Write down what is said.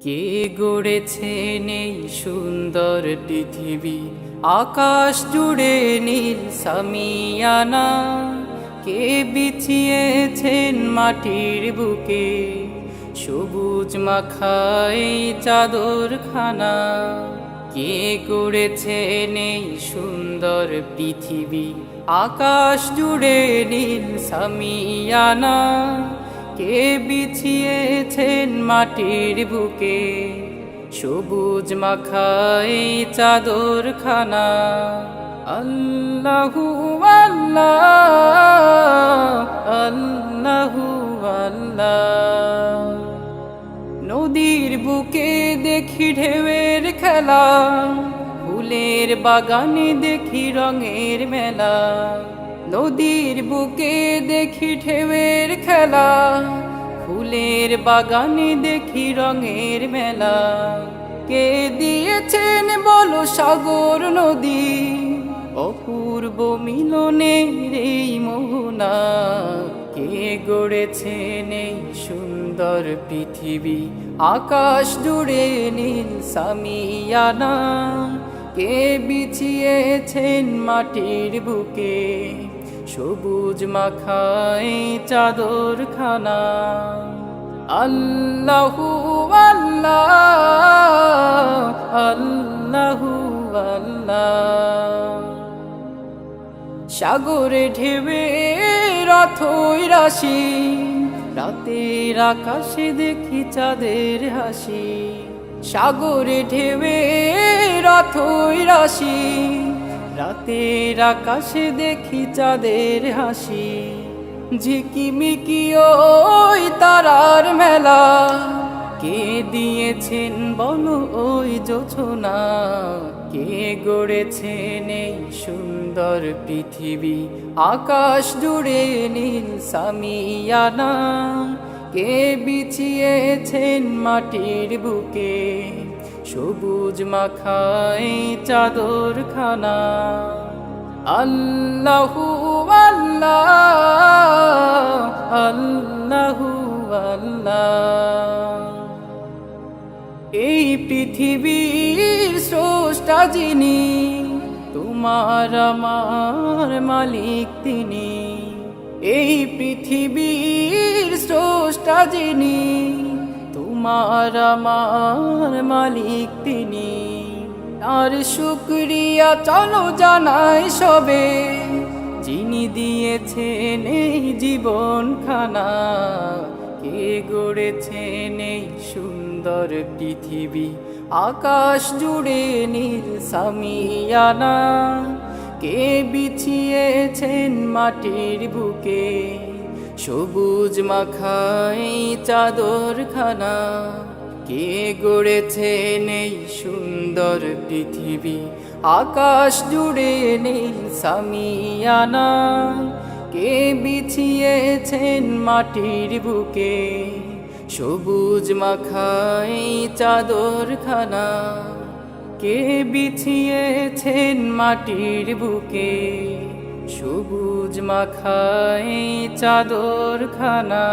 কে গড়েছেন এই সুন্দর পৃথিবী, আকাশ জুড়ে নীল সামিয়ানা। কে বিছিয়েছেন মাটির বুকে সবুজ মাখাই চাদর খানা। কে গড়েছেন এই সুন্দর পৃথিবী, আকাশ জুড়ে নীল সামিয়ানা। কে বিছিয়েছেন মাটির বুকে সবুজ মাখাই চাদর খানা। আল্লাহু আল্লাহ, আল্লাহু আল্লাহ। নদীর বুকে দেখি ঢেউয়ের খেলা, ফুলের বাগানে দেখি রঙের মেলা। নদীর বুকে দেখি ঢেউয়ের খেলা, ফুলের বাগানে দেখি রঙের মেলা। কে দিয়েছেন বলো সাগর নদী, অপূর্ব মিলনের এই মোহনা। কে গড়েছেন এই সুন্দর পৃথিবী, আকাশ জুড়ে নীল সামিয়ানা। কে বিছিয়েছেন মাটির বুকে সবুজ মাখাই চাদর খানা। আল্লাহু আল্লাহ, আল্লাহু আল্লাহ। সাগরে ঢেউয়ের অথই রাশি, রাতের আকাশে দেখি চাঁদের হাসি। সাগরে ঢেউয়ের অথই রাশি, রাতের আকাশে দেখি চাঁদের হাসি। ঝিকিমিকি ওই তারার মেলা, কে দিয়েছেন বলো ওই জোছনা। কে গড়েছেন এই সুন্দর পৃথিবী, আকাশ জুড়ে নীল সামিয়ানা। কে বিছিয়েছেন মাটির বুকে সবুজ মাখাই চাদর খানা। আল্লাহু আল্লাহ, আল্লাহু আল্লাহ। এই পৃথিবীর স্রষ্টা যিনি, তোমার আমার মালিক তিনি। এই পৃথিবীর স্রষ্টা যিনি, তোমার আমার মালিক তিনি। তার শুকরিয়া চলো জানাই সবে, যিনি দিয়েছেন এই জীবন খানা। কে গড়েছেন এই সুন্দর পৃথিবী, আকাশ জুড়ে নীল সামিয়ানা। কে বিছিয়েছেন মাটির বুকে সবুজ মাখাই চাদর খানা। কে গড়েছেন এই সুন্দর পৃথিবী, আকাশ জুড়ে নীল সামিয়ানা। কে বিছিয়েছেন মাটির বুকে সবুজ মাখাই চাদর খানা। কে বিছিয়েছেন মাটির বুকে সবুজ মাখাই চাদর খানা।